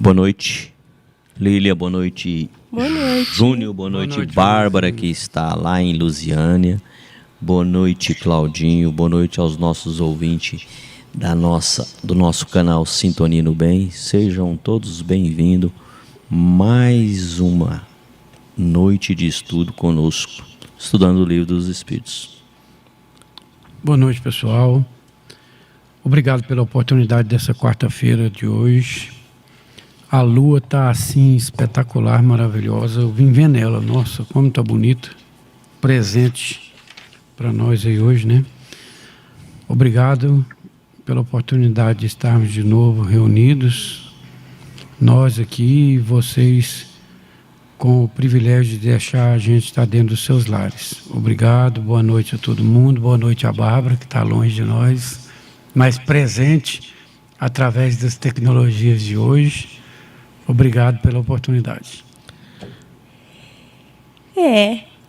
Boa noite, Lília, boa noite. Boa noite. Júnior, boa noite, Bárbara, que está lá em Lusiânia. Boa noite, Claudinho, boa noite aos nossos ouvintes do nosso canal Sintonia no Bem. Sejam todos bem-vindos. Mais uma noite de estudo conosco, estudando o Livro dos Espíritos. Boa noite, pessoal. Obrigado pela oportunidade dessa quarta-feira de hoje. A lua está assim espetacular, maravilhosa. Eu vim vendo ela, nossa, como está bonita. Presente para nós aí hoje, né? Obrigado pela oportunidade de estarmos de novo reunidos. Nós aqui e vocês com o privilégio de deixar a gente estar dentro dos seus lares. Obrigado, boa noite a todo mundo. Boa noite a Bárbara, que está longe de nós, mas presente através das tecnologias de hoje. Obrigado pela oportunidade.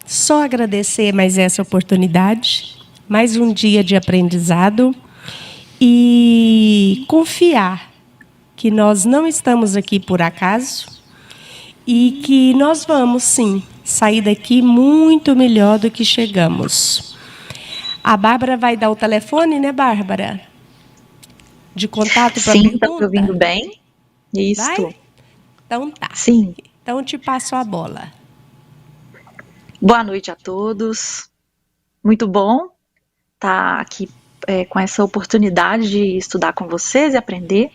Só agradecer mais essa oportunidade, mais um dia de aprendizado e confiar que nós não estamos aqui por acaso e que nós vamos, sim, sair daqui muito melhor do que chegamos. A Bárbara vai dar o telefone, né, Bárbara? De contato para pergunta? Sim, está me ouvindo bem? Isso. Vai? Então tá. Sim. Então te passo a bola. Boa noite a todos. Muito bom estar aqui com essa oportunidade de estudar com vocês e aprender.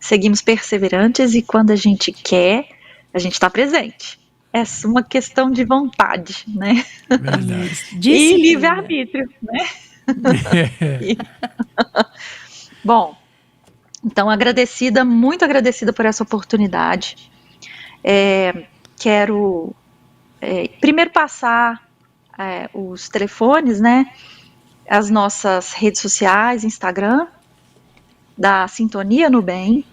Seguimos perseverantes e quando a gente quer, a gente está presente. É uma questão de vontade, né? Verdade. E livre-arbítrio, né? Bom, então muito agradecida por essa oportunidade. Quero primeiro passar os telefones, né? As nossas redes sociais, Instagram, da Sintonia no Bem.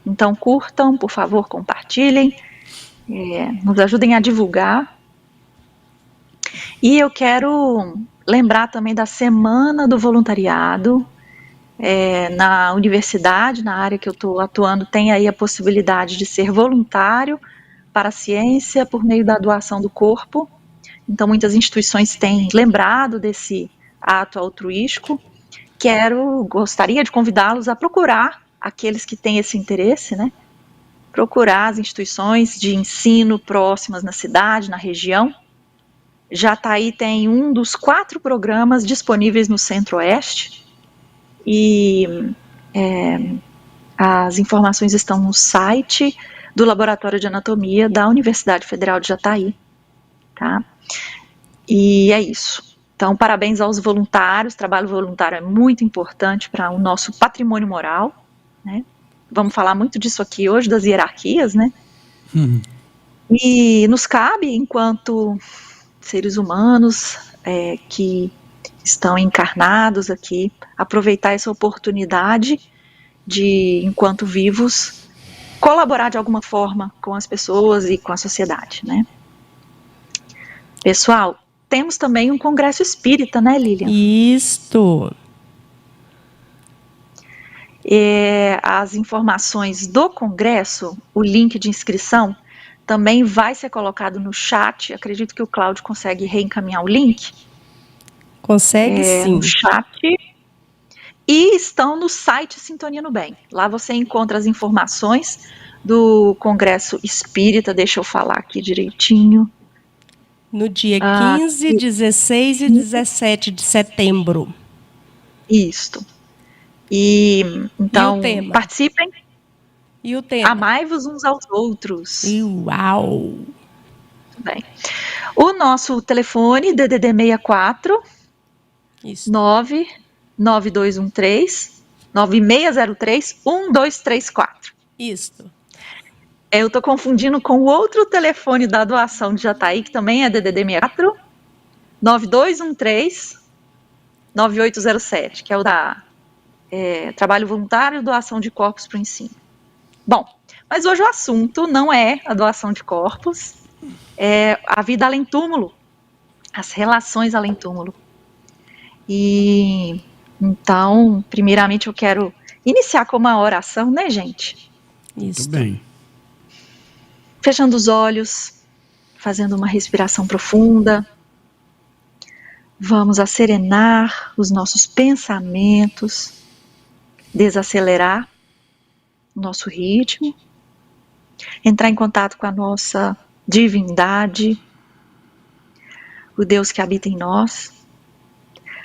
Então curtam, por favor, compartilhem, nos ajudem a divulgar. E eu quero lembrar também da Semana do Voluntariado. Na universidade, na área que eu estou atuando, tem aí a possibilidade de ser voluntário para a ciência por meio da doação do corpo. Então muitas instituições têm lembrado desse ato altruístico. Gostaria de convidá-los a procurar, aqueles que têm esse interesse, né? Procurar as instituições de ensino próximas na cidade, na região. Jataí tem um dos 4 programas disponíveis no Centro-Oeste. E as informações estão no site do Laboratório de Anatomia da Universidade Federal de Jataí, tá? E é isso. Então, parabéns aos voluntários. O trabalho voluntário é muito importante para o nosso patrimônio moral, né? Vamos falar muito disso aqui hoje, das hierarquias, né? E nos cabe, enquanto seres humanos que estão encarnados aqui, aproveitar essa oportunidade de, enquanto vivos, colaborar de alguma forma com as pessoas e com a sociedade, né? Pessoal, temos também um congresso espírita, né, Lilian? Isto. As informações do congresso, o link de inscrição, também vai ser colocado no chat. Acredito que o Cláudio consegue reencaminhar o link. Consegue, sim. No chat. E estão no site Sintonia no Bem. Lá você encontra as informações do Congresso Espírita. Deixa eu falar aqui direitinho. No dia 15, 16 e 17 de setembro. Isto. Então, participem. E o tema? Amai-vos uns aos outros. Uau! Muito bem. O nosso telefone, DDD 64 99213-9603-1234. Isso. Eu estou confundindo com o outro telefone da doação de Jataí, que também é DDD 64, 9213-9807, que é o da Trabalho Voluntário e Doação de Corpos para o Ensino. Bom, mas hoje o assunto não é a doação de corpos, é a vida além túmulo, as relações além túmulo. E então, primeiramente eu quero iniciar com uma oração, né, gente? Isso. Muito bem. Fechando os olhos, fazendo uma respiração profunda. Vamos acerenar os nossos pensamentos, desacelerar o nosso ritmo, entrar em contato com a nossa divindade, o Deus que habita em nós,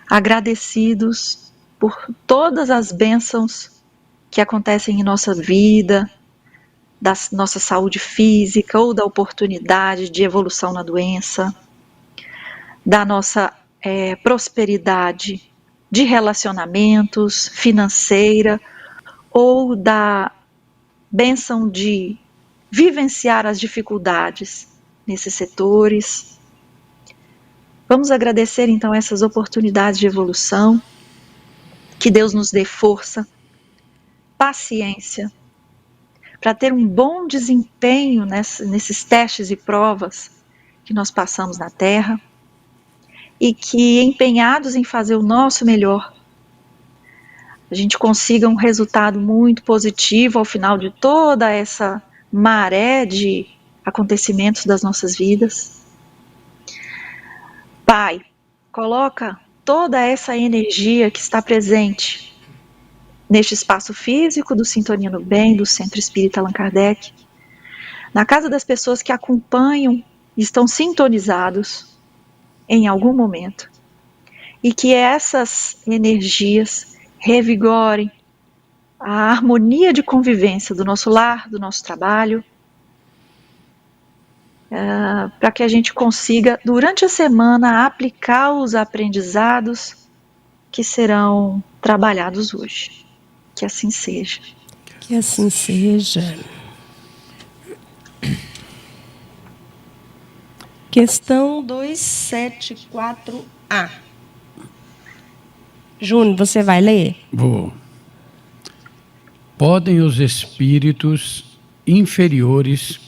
agradecidos por todas as bênçãos que acontecem em nossa vida, da nossa saúde física ou da oportunidade de evolução na doença, da nossa prosperidade de relacionamentos, financeira, ou da bênção de vivenciar as dificuldades nesses setores. Vamos agradecer então essas oportunidades de evolução, que Deus nos dê força, paciência, para ter um bom desempenho nesses testes e provas que nós passamos na Terra, e que, empenhados em fazer o nosso melhor, a gente consiga um resultado muito positivo ao final de toda essa maré de acontecimentos das nossas vidas. Pai, coloca toda essa energia que está presente neste espaço físico do Sintonia no Bem, do Centro Espírita Allan Kardec, na casa das pessoas que acompanham e estão sintonizados em algum momento, e que essas energias revigorem a harmonia de convivência do nosso lar, do nosso trabalho, para que a gente consiga, durante a semana, aplicar os aprendizados que serão trabalhados hoje. Que assim seja. Que assim seja. Questão 274A. Júnior, você vai ler? Vou. Podem os espíritos inferiores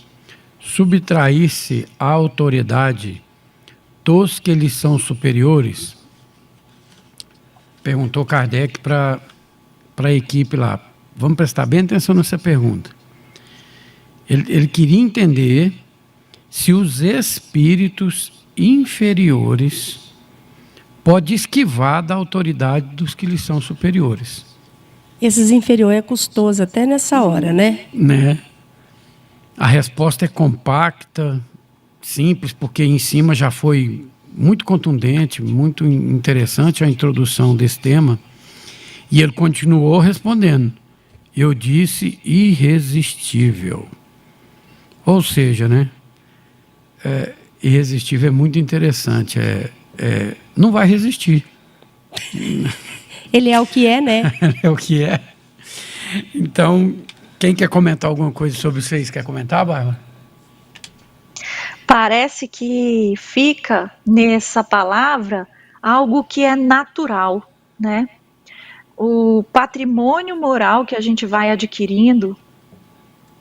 subtrair-se à autoridade dos que lhes são superiores? Perguntou Kardec para a equipe lá. Vamos prestar bem atenção nessa pergunta. Ele queria entender se os espíritos inferiores podem esquivar da autoridade dos que lhes são superiores. Esses inferiores é custoso até nessa hora, né? Né? A resposta é compacta, simples, porque em cima já foi muito contundente, muito interessante a introdução desse tema. E ele continuou respondendo. Eu disse irresistível. Ou seja, né? Irresistível é muito interessante. Não vai resistir. Ele é o que é, né? É o que é. Então, quem quer comentar alguma coisa sobre isso aí? Quer comentar, Bárbara? Parece que fica nessa palavra algo que é natural, né? O patrimônio moral que a gente vai adquirindo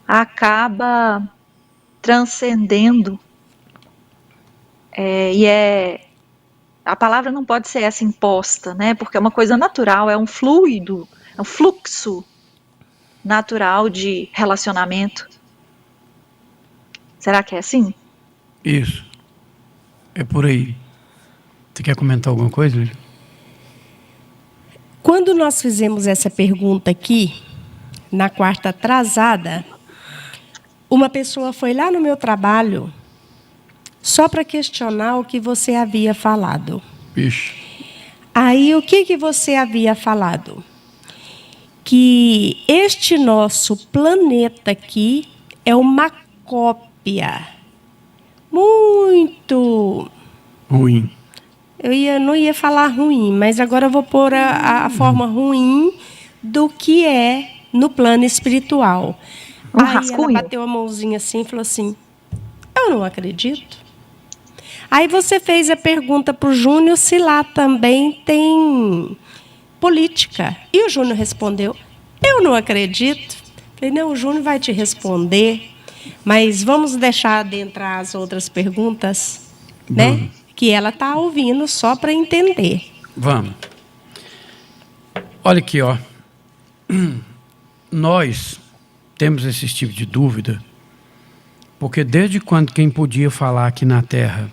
acaba transcendendo. A palavra não pode ser essa imposta, né? Porque é uma coisa natural, é um fluido, é um fluxo natural de relacionamento. Será que é assim? Isso. É por aí. Você quer comentar alguma coisa, Lígia? Quando nós fizemos essa pergunta aqui, na quarta atrasada, uma pessoa foi lá no meu trabalho só para questionar o que você havia falado. Ixi. Aí, o que você havia falado? Que este nosso planeta aqui é uma cópia muito... Ruim. Não ia falar ruim, mas agora eu vou pôr a forma ruim do que é no plano espiritual. Aí ela bateu a mãozinha assim e falou assim, eu não acredito. Aí você fez a pergunta para o Júnior se lá também tem política. E o Júnior respondeu, eu não acredito. Falei, não, o Júnior vai te responder, mas vamos deixar adentrar as outras perguntas, né? Que ela está ouvindo só para entender. Vamos. Olha aqui, ó. Nós temos esse tipo de dúvida, porque desde quando quem podia falar aqui na Terra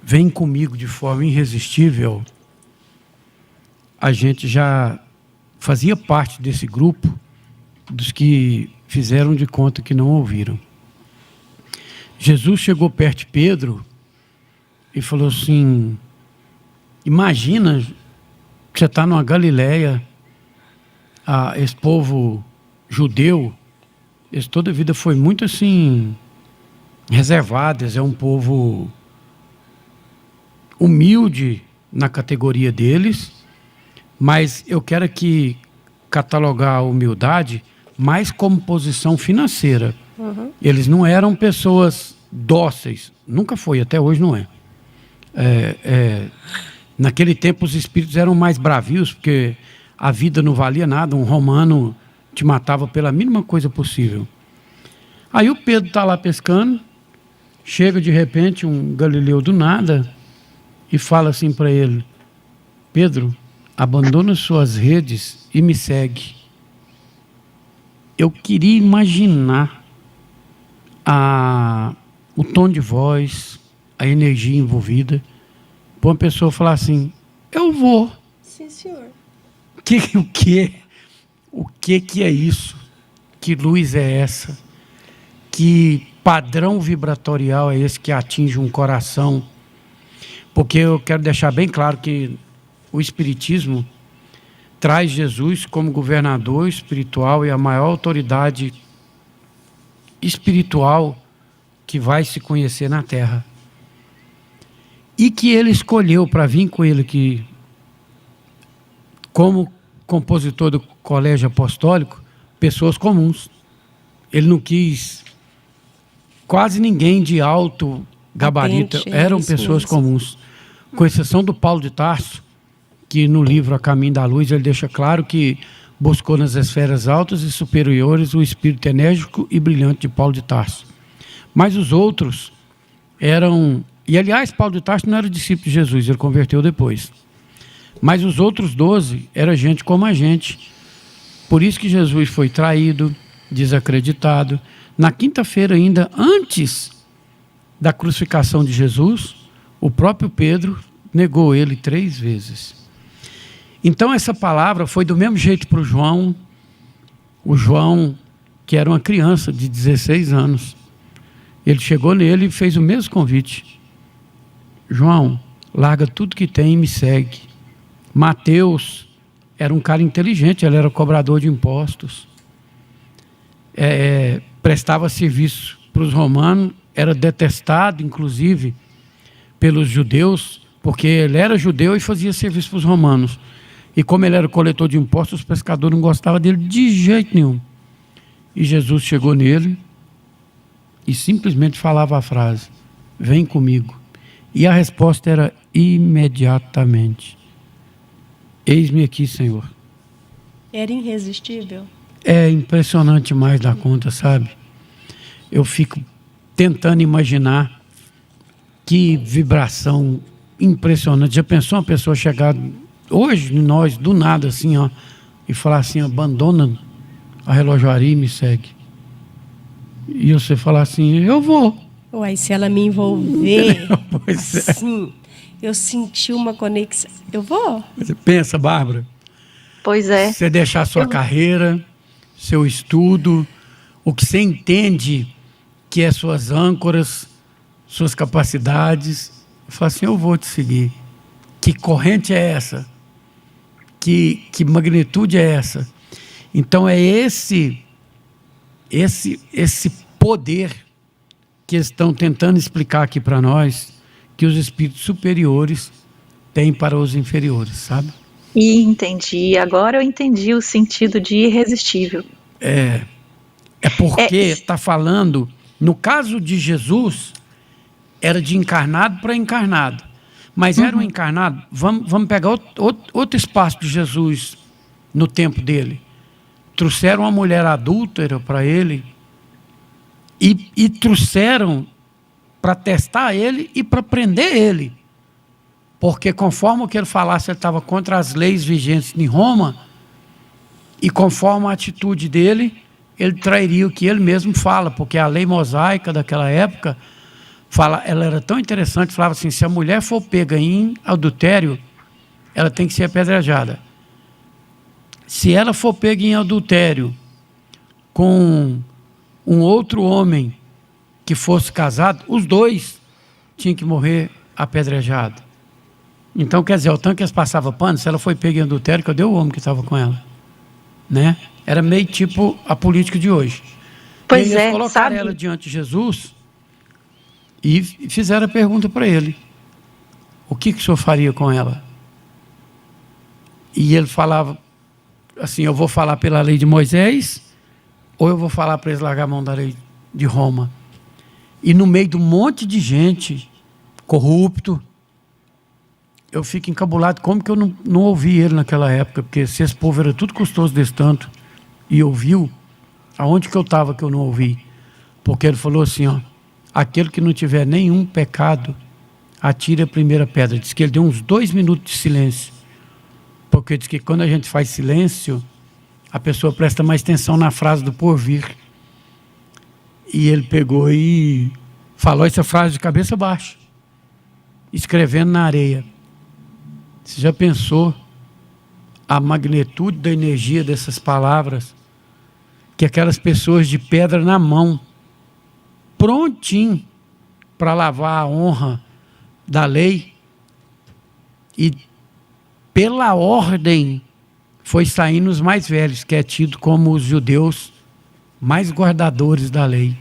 vem comigo de forma irresistível, a gente já fazia parte desse grupo dos que fizeram de conta que não ouviram. Jesus chegou perto de Pedro e falou assim: imagina que você está numa Galileia, esse povo judeu, esse toda a vida foi muito assim reservado, é um povo humilde na categoria deles, mas eu quero aqui catalogar a humildade mais como posição financeira. Eles não eram pessoas dóceis, nunca foi, até hoje não é. Naquele tempo os espíritos eram mais bravios, porque a vida não valia nada, um romano te matava pela mínima coisa possível. Aí o Pedro está lá pescando, chega de repente um galileu do nada e fala assim para ele: Pedro, abandona suas redes e me segue. Eu queria imaginar o tom de voz, a energia envolvida, para uma pessoa falar assim: eu vou. Sim, senhor. O que é isso? Que luz é essa? Que padrão vibratorial é esse que atinge um coração? Porque eu quero deixar bem claro que o Espiritismo traz Jesus como governador espiritual e a maior autoridade espiritual que vai se conhecer na Terra. E que ele escolheu para vir com ele aqui, como compositor do Colégio Apostólico, pessoas comuns. Ele não quis quase ninguém de alto gabarito, eram pessoas comuns. Com exceção do Paulo de Tarso, que no livro A Caminho da Luz ele deixa claro que buscou nas esferas altas e superiores o espírito enérgico e brilhante de Paulo de Tarso. Mas os outros eram... E, aliás, Paulo de Tarso não era discípulo de Jesus, ele converteu depois. Mas os outros 12 eram gente como a gente. Por isso que Jesus foi traído, desacreditado. Na quinta-feira ainda, antes da crucificação de Jesus, o próprio Pedro negou ele 3 vezes. Então essa palavra foi do mesmo jeito para o João, que era uma criança de 16 anos. Ele chegou nele e fez o mesmo convite: João, larga tudo que tem e me segue. Mateus era um cara inteligente, ele era cobrador de impostos, prestava serviço para os romanos, era detestado inclusive pelos judeus, porque ele era judeu e fazia serviço para os romanos. E como ele era coletor de impostos, os pescadores não gostavam dele de jeito nenhum. E Jesus chegou nele e simplesmente falava a frase: vem comigo. E a resposta era imediatamente: eis-me aqui, Senhor. Era irresistível? É impressionante mais da conta, sabe? Eu fico tentando imaginar que vibração impressionante. Já pensou uma pessoa chegar hoje, nós, do nada, assim, ó, e falar assim: abandona a relojoaria e me segue. E você falar assim: eu vou. Uai, se ela me envolver, Pois é. assim, eu senti uma conexão. Eu vou. Você pensa, Bárbara? Pois é. Você deixar sua carreira, seu estudo, o que você entende que é suas âncoras, suas capacidades, e falar assim: eu vou te seguir. Que corrente é essa? Que magnitude é essa? Então é esse poder que estão tentando explicar aqui para nós, que os espíritos superiores têm para os inferiores, sabe? E entendi. Agora eu entendi o sentido de irresistível. É porque está falando, no caso de Jesus, era de encarnado para encarnado. Mas era um encarnado. Vamos pegar outro espaço de Jesus no tempo dele. Trouxeram uma mulher adúltera para ele e trouxeram para testar ele e para prender ele. Porque conforme o que ele falasse, ele estava contra as leis vigentes em Roma, e conforme a atitude dele, ele trairia o que ele mesmo fala, porque a lei mosaica daquela época, ela era tão interessante, falava assim, se a mulher for pega em adultério, ela tem que ser apedrejada. Se ela for pega em adultério com um outro homem que fosse casado, os dois tinham que morrer apedrejados. Então, quer dizer, o tanto que eles passavam pano, se ela foi pega em adultério, cadê o homem que estava com ela? Né? Era meio tipo a política de hoje. Pois e aí eles é, colocaram sabe? ela diante de Jesus e fizeram a pergunta para ele. O que o senhor faria com ela? E ele falava assim, eu vou falar pela lei de Moisés ou eu vou falar para eles largar a mão da lei de Roma? E no meio de um monte de gente corrupto, eu fico encabulado como que eu não ouvi ele naquela época, porque se esse povo era tudo custoso desse tanto e ouviu, aonde que eu estava que eu não ouvi? Porque ele falou assim, ó, aquele que não tiver nenhum pecado, atire a primeira pedra. Diz que ele deu uns 2 minutos de silêncio, porque diz que quando a gente faz silêncio, a pessoa presta mais atenção na frase do porvir. E ele pegou e falou essa frase de cabeça baixa, escrevendo na areia. Você já pensou a magnitude da energia dessas palavras? Que aquelas pessoas de pedra na mão, prontinho para lavar a honra da lei, e pela ordem foi saindo os mais velhos, que é tido como os judeus mais guardadores da lei.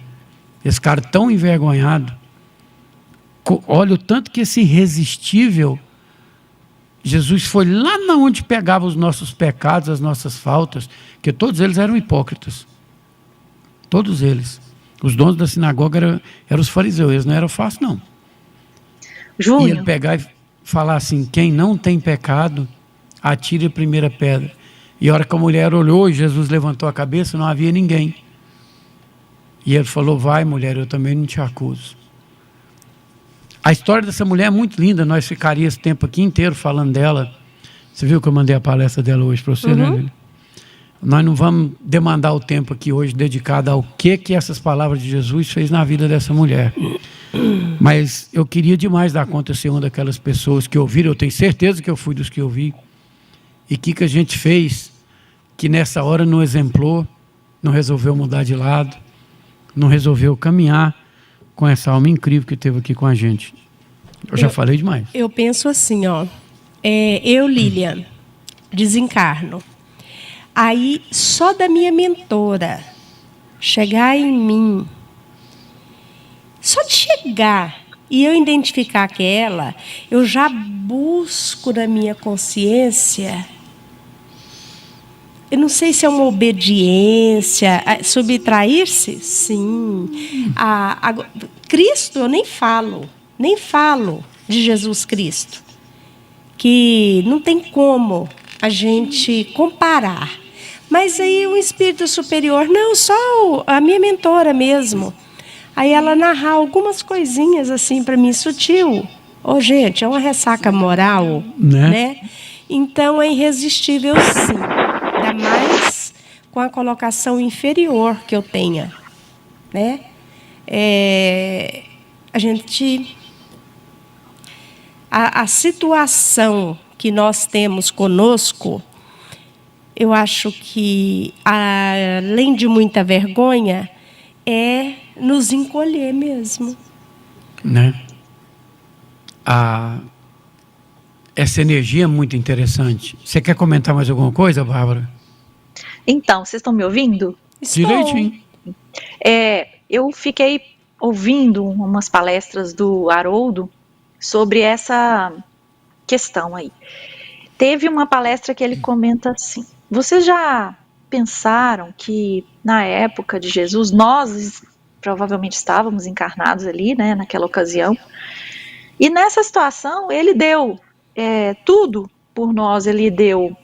Esse cara tão envergonhado. Olha o tanto que esse irresistível Jesus foi lá na onde pegava os nossos pecados, as nossas faltas, que todos eles eram hipócritas. Todos eles. Os donos da sinagoga eram os fariseus, eles não eram fácil, não. Júnior. E ele pegar e falar assim, quem não tem pecado, atire a primeira pedra. E a hora que a mulher olhou e Jesus levantou a cabeça, não havia ninguém. E ele falou, vai mulher, eu também não te acuso. A história dessa mulher é muito linda, nós ficaríamos esse tempo aqui inteiro falando dela. Você viu que eu mandei a palestra dela hoje para você, né, Lili? Nós não vamos demandar o tempo aqui hoje dedicado ao que essas palavras de Jesus fez na vida dessa mulher. Mas eu queria demais dar conta de ser uma daquelas pessoas que ouviram, eu tenho certeza que eu fui dos que ouvi. E o que a gente fez que nessa hora não exemplou, não resolveu mudar de lado, não resolveu caminhar com essa alma incrível que teve aqui com a gente. Eu já falei demais. Eu penso assim, ó. Eu, Lilian, desencarno. Aí, só da minha mentora chegar em mim, só de chegar e eu identificar que é ela, eu já busco na minha consciência, eu não sei se é uma obediência, subtrair-se? Sim. Cristo, eu nem falo de Jesus Cristo, que não tem como a gente comparar. Mas aí o espírito superior, não, só a minha mentora mesmo. Aí ela narrar algumas coisinhas assim para mim, sutil. Gente, é uma ressaca moral, né? Então é irresistível, sim. Ainda mais com a colocação inferior que eu tenha, né? A situação que nós temos conosco, eu acho que, além de muita vergonha, é nos encolher mesmo. Né? Essa energia é muito interessante. Você quer comentar mais alguma coisa, Bárbara? Então, vocês estão me ouvindo? Estou. Direitinho. Eu fiquei ouvindo umas palestras do Haroldo sobre essa questão aí. Teve uma palestra que ele comenta assim, vocês já pensaram que na época de Jesus, nós provavelmente estávamos encarnados ali, né, naquela ocasião, e nessa situação ele deu tudo por nós, ele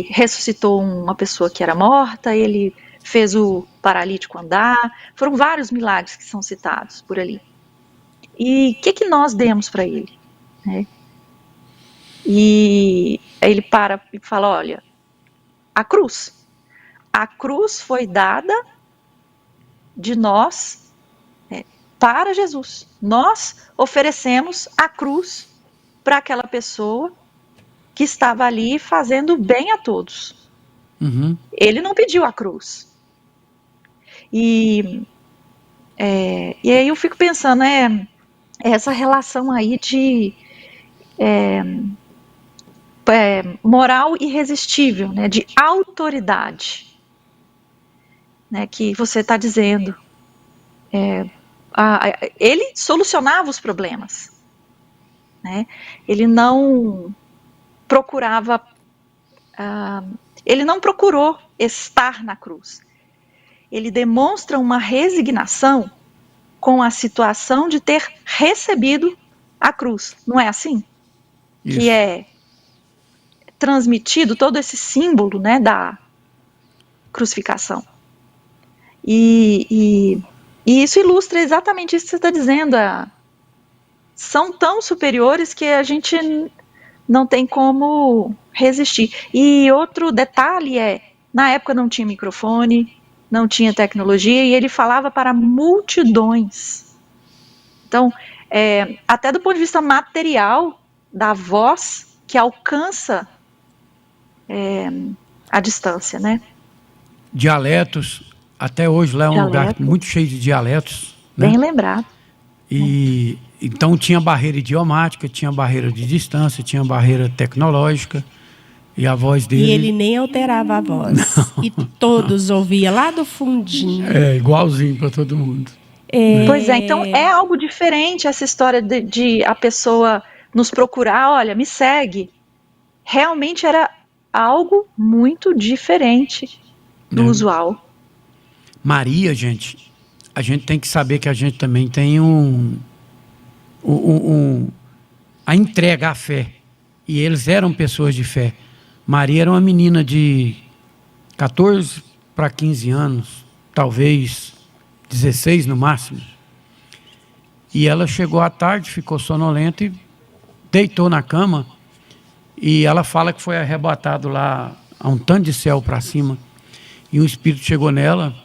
ressuscitou uma pessoa que era morta, ele fez o paralítico andar, foram vários milagres que são citados por ali. E o que nós demos para ele? Né? E aí ele para e fala, olha, a cruz a cruz foi dada de nós para Jesus. Nós oferecemos a cruz para aquela pessoa que estava ali fazendo bem a todos. Uhum. Ele não pediu a cruz. E aí eu fico pensando, essa relação aí de moral irresistível, né, de autoridade, né, que você está dizendo. Ele solucionava os problemas, né? Ele não procurava, ele não procurou estar na cruz. Ele demonstra uma resignação com a situação de ter recebido a cruz. Não é assim? Isso. Que é transmitido todo esse símbolo, né, da crucificação. E isso ilustra exatamente isso que você está dizendo. São tão superiores que a gente não tem como resistir. E outro detalhe na época não tinha microfone, não tinha tecnologia, e ele falava para multidões. Então, até do ponto de vista material, da voz que alcança a distância, né? Dialetos, até hoje lá é um lugar muito cheio de dialetos, né? Bem lembrado. E então tinha barreira idiomática, tinha barreira de distância, tinha barreira tecnológica, e a voz dele... E ele nem alterava a voz. Não. E todos ouviam lá do fundinho. Igualzinho para todo mundo. Pois é, então é algo diferente essa história de a pessoa nos procurar, olha, me segue. Realmente era algo muito diferente do usual. Maria, gente, a gente tem que saber que a gente também tem a entrega à fé. E eles eram pessoas de fé. Maria era uma menina de 14 para 15 anos, talvez 16 no máximo. E ela chegou à tarde, ficou sonolenta e deitou na cama. E ela fala que foi arrebatado lá a um tanto de céu para cima. E um espírito chegou nela,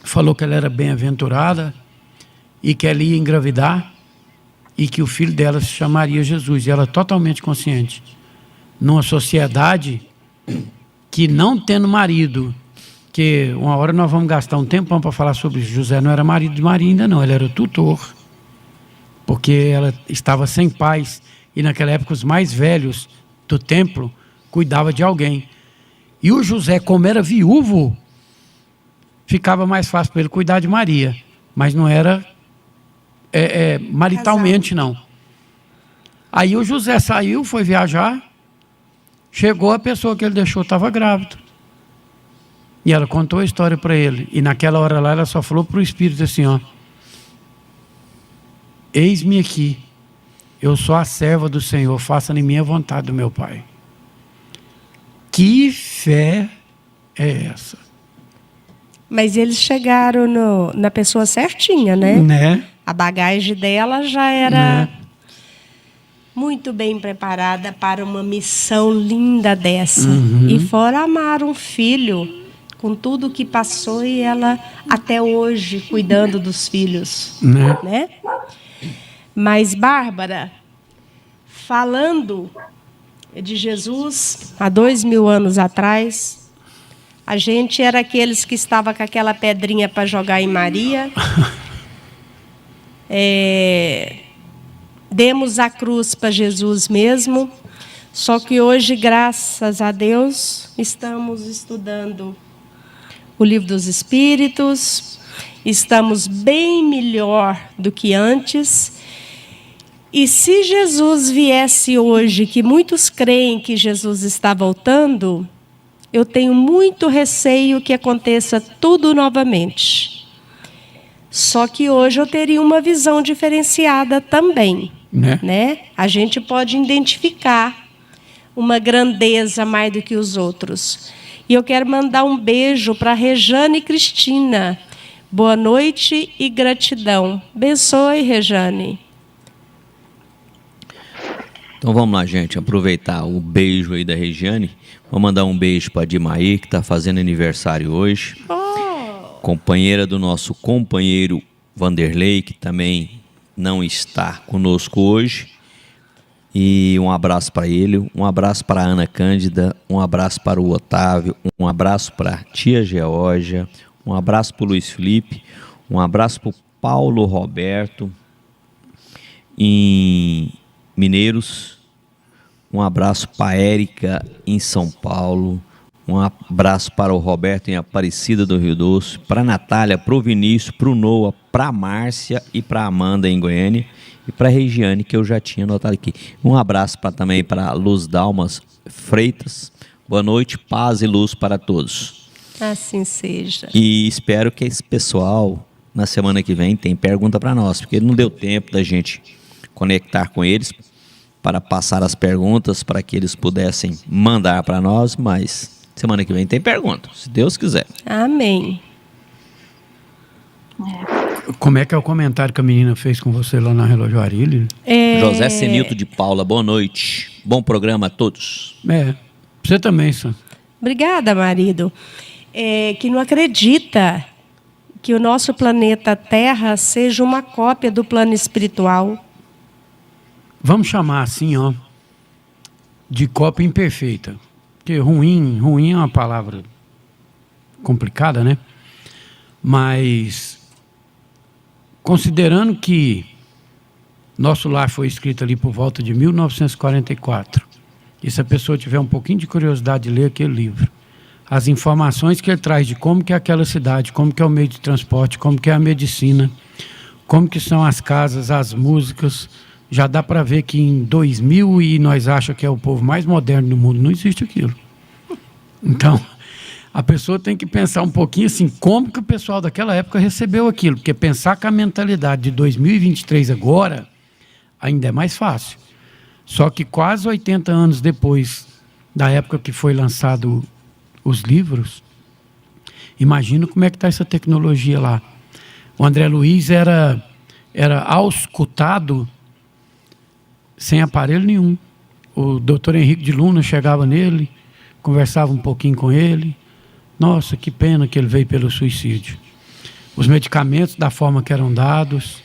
falou que ela era bem-aventurada e que ela ia engravidar e que o filho dela se chamaria Jesus. E ela totalmente consciente. Numa sociedade que, não tendo marido, que uma hora nós vamos gastar um tempão para falar sobre isso. José não era marido de Maria ainda não, ele era o tutor, porque ela estava sem pais, e naquela época os mais velhos do templo cuidavam de alguém. E o José, como era viúvo, ficava mais fácil para ele cuidar de Maria, mas não era maritalmente, não. Aí o José saiu, foi viajar, chegou, a pessoa que ele deixou estava grávida. E ela contou a história para ele. E naquela hora lá, ela só falou para o Espírito assim, ó: eis-me aqui, eu sou a serva do Senhor, faça em mim a vontade do meu Pai. Que fé é essa? Mas eles chegaram na pessoa certinha, né? A bagagem dela já era muito bem preparada para uma missão linda dessa. E fora amar um filho com tudo o que passou, e ela até hoje cuidando dos filhos, né? Mas, Bárbara, falando de Jesus há 2000 anos atrás, a gente era aqueles que estavam com aquela pedrinha para jogar em Maria. Demos a cruz para Jesus mesmo, só que hoje, graças a Deus, estamos estudando o Livro dos Espíritos, estamos bem melhor do que antes. E se Jesus viesse hoje, que muitos creem que Jesus está voltando, eu tenho muito receio que aconteça tudo novamente. Só que hoje eu teria uma visão diferenciada também, né? A gente pode identificar uma grandeza mais do que os outros. E eu quero mandar um beijo para Rejane Cristina. Boa noite e gratidão. Abençoe, Rejane. Então vamos lá, gente, aproveitar o beijo aí da Regiane. Vou mandar um beijo para a Dimaí, que está fazendo aniversário hoje. Companheira do nosso companheiro Vanderlei, que também não está conosco hoje. E um abraço para ele, um abraço para a Ana Cândida, um abraço para o Otávio, um abraço para a tia Geórgia, um abraço para o Luiz Felipe, um abraço para o Paulo Roberto, em Mineiros, um abraço para a Érica em São Paulo, um abraço para o Roberto em Aparecida do Rio Doce, para a Natália, para o Vinícius, para o Noah, para a Márcia e para a Amanda em Goiânia e para a Regiane, que eu já tinha anotado aqui. Um abraço também para a Luz Dalmas Freitas. Boa noite, paz e luz para todos. Assim seja. E espero que esse pessoal, na semana que vem, tenha pergunta para nós, porque não deu tempo da gente conectar com eles para passar as perguntas, para que eles pudessem mandar para nós, mas semana que vem tem pergunta, se Deus quiser. Amém. Como é que é o comentário que a menina fez com você lá na relojoaria? José Senilto de Paula, boa noite. Bom programa a todos. Você também, Sam. Obrigada, marido. Que não acredita que o nosso planeta Terra seja uma cópia do plano espiritual. Vamos chamar assim, ó, de cópia imperfeita. Porque ruim é uma palavra complicada, né? Mas, considerando que nosso lar foi escrito ali por volta de 1944, e se a pessoa tiver um pouquinho de curiosidade de ler aquele livro, as informações que ele traz de como que é aquela cidade, como que é o meio de transporte, como que é a medicina, como que são as casas, as músicas, já dá para ver que em 2000 e nós achamos que é o povo mais moderno do mundo, não existe aquilo. Então, a pessoa tem que pensar um pouquinho assim, como que o pessoal daquela época recebeu aquilo, porque pensar com a mentalidade de 2023 agora, ainda é mais fácil. Só que quase 80 anos depois da época que foi lançado os livros, imagina como é que está essa tecnologia lá. O André Luiz era auscultado sem aparelho nenhum. O doutor Henrique de Luna chegava nele, conversava um pouquinho com ele. Nossa, que pena que ele veio pelo suicídio. Os medicamentos da forma que eram dados.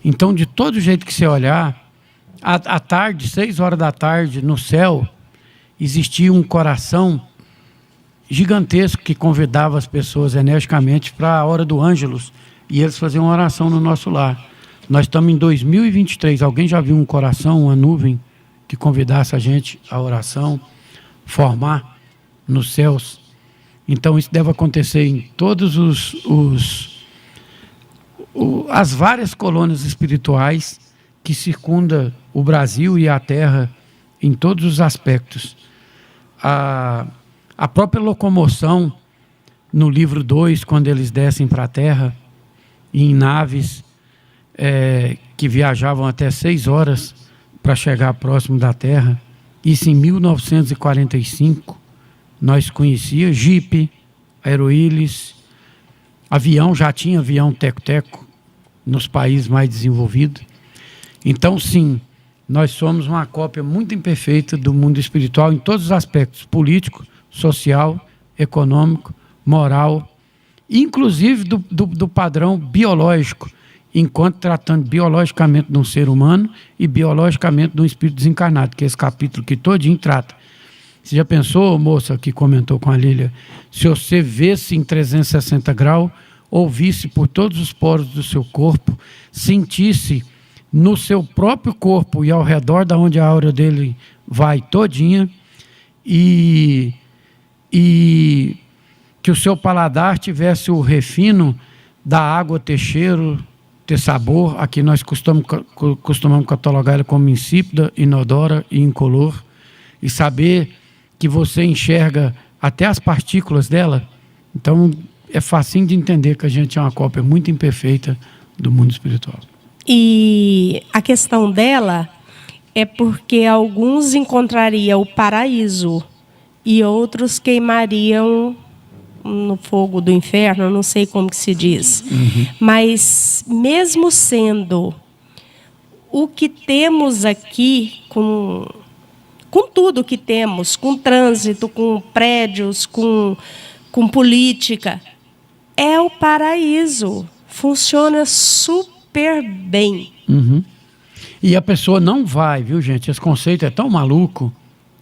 Então, de todo jeito que você olhar, à tarde, 6 horas da tarde, no céu, existia um coração gigantesco que convidava as pessoas energicamente para a hora do Ângelus, e eles faziam uma oração no nosso lar. Nós estamos em 2023. Alguém já viu um coração, uma nuvem que convidasse a gente à oração, formar nos céus? Então isso deve acontecer em todos as várias colônias espirituais que circundam o Brasil e a Terra em todos os aspectos. A própria locomoção, no livro 2, quando eles descem para a Terra, em naves que viajavam até 6 horas para chegar próximo da Terra, isso em 1945, nós conhecíamos Jeep, Aeroílis, avião, já tinha avião teco-teco nos países mais desenvolvidos. Então, sim, nós somos uma cópia muito imperfeita do mundo espiritual em todos os aspectos, político, social, econômico, moral, inclusive do padrão biológico, enquanto tratando biologicamente de um ser humano e biologicamente de um espírito desencarnado, que é esse capítulo que todinho trata. Você já pensou, moça, que comentou com a Lília, se você visse em 360 graus, ouvisse por todos os poros do seu corpo, sentisse no seu próprio corpo e ao redor da onde a aura dele vai todinha, e que o seu paladar tivesse o refino da água ter cheiro, ter sabor. Aqui nós costumamos catalogar ela como insípida, inodora e incolor, e saber que você enxerga até as partículas dela. Então é facinho de entender que a gente é uma cópia muito imperfeita do mundo espiritual. E a questão dela é porque alguns encontrariam o paraíso e outros queimariam no fogo do inferno, não sei como que se diz. Mas mesmo sendo o que temos aqui com tudo que temos, com trânsito, com prédios, com política, é o paraíso. Funciona super bem. Uhum. E a pessoa não vai, viu, gente? Esse conceito é tão maluco.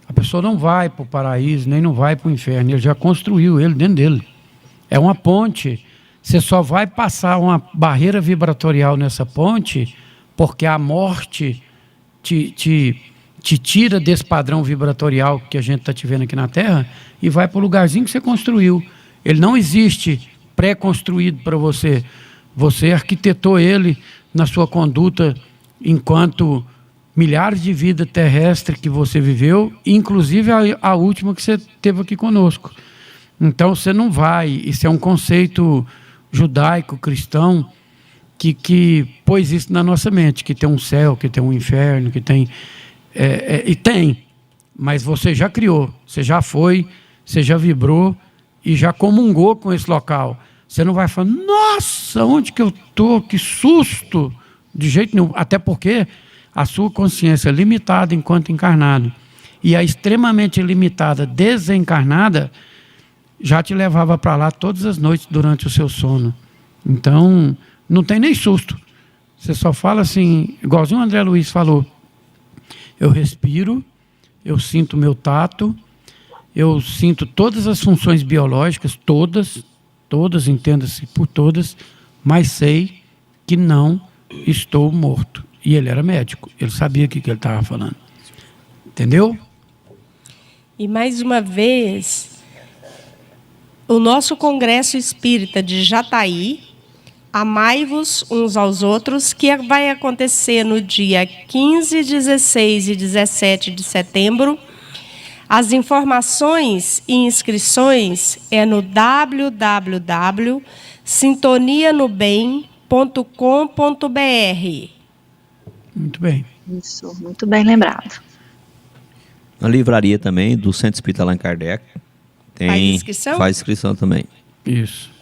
A pessoa não vai para o paraíso, nem não vai para o inferno. Ele já construiu ele dentro dele. É uma ponte. Você só vai passar uma barreira vibratorial nessa ponte porque a morte te tira desse padrão vibratorial que a gente está te vendo aqui na Terra e vai para o lugarzinho que você construiu. Ele não existe pré-construído para você. Você arquitetou ele na sua conduta enquanto milhares de vidas terrestres que você viveu, inclusive a última que você teve aqui conosco. Então você não vai. Isso é um conceito judaico, cristão, que pôs isso na nossa mente, que tem um céu, que tem um inferno, que tem... e tem, mas você já criou, você já foi, você já vibrou e já comungou com esse local. Você não vai falar, nossa, onde que eu estou? Que susto! De jeito nenhum, até porque a sua consciência é limitada enquanto encarnado e a extremamente limitada desencarnada já te levava para lá todas as noites durante o seu sono. Então, não tem nem susto. Você só fala assim, igualzinho o André Luiz falou, eu respiro, eu sinto meu tato, eu sinto todas as funções biológicas, todas, entenda-se por todas, mas sei que não estou morto. E ele era médico, ele sabia o que ele estava falando. Entendeu? E mais uma vez, o nosso Congresso Espírita de Jataí, amai-vos uns aos outros, que vai acontecer no dia 15, 16 e 17 de setembro. As informações e inscrições é no www.sintonianobem.com.br. Muito bem. Isso, muito bem lembrado. Na livraria também do Centro Espírita Allan Kardec. Faz inscrição? Faz inscrição também. Isso.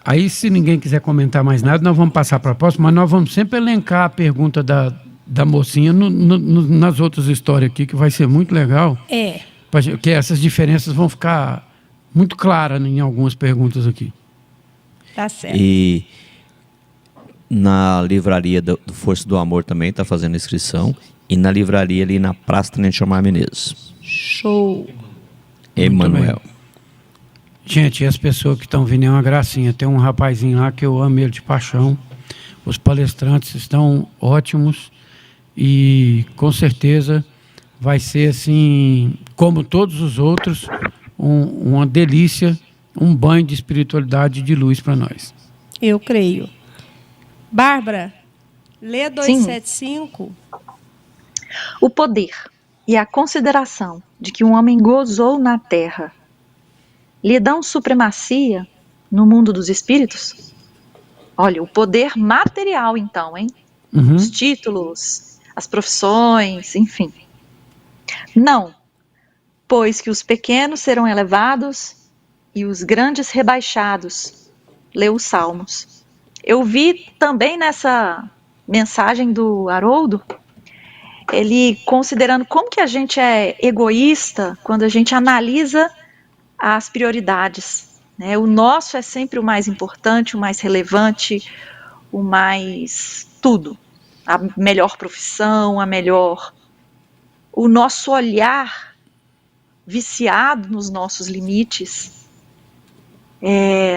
Aí, se ninguém quiser comentar mais nada, nós vamos passar para a próxima, mas nós vamos sempre elencar a pergunta da mocinha nas outras histórias aqui, que vai ser muito legal. Porque essas diferenças vão ficar muito claras em algumas perguntas aqui. Tá certo. E na livraria do Força do Amor também está fazendo inscrição. E na livraria ali na Praça Tenente Omar Menezes. Show. Emanuel. Gente, e as pessoas que estão vindo é uma gracinha. Tem um rapazinho lá que eu amo ele de paixão. Os palestrantes estão ótimos. E com certeza vai ser assim, como todos os outros, uma delícia, um banho de espiritualidade e de luz para nós. Eu creio. Bárbara, lê 275. O poder e a consideração de que um homem gozou na terra lhe dão supremacia no mundo dos espíritos? Olha, o poder material então, hein? Uhum. Os títulos, as profissões, enfim. Não, pois que os pequenos serão elevados e os grandes rebaixados. Lê os Salmos. Eu vi também nessa mensagem do Haroldo, ele considerando como que a gente é egoísta quando a gente analisa as prioridades, né? O nosso é sempre o mais importante, o mais relevante, o mais tudo. A melhor profissão, a melhor... O nosso olhar viciado nos nossos limites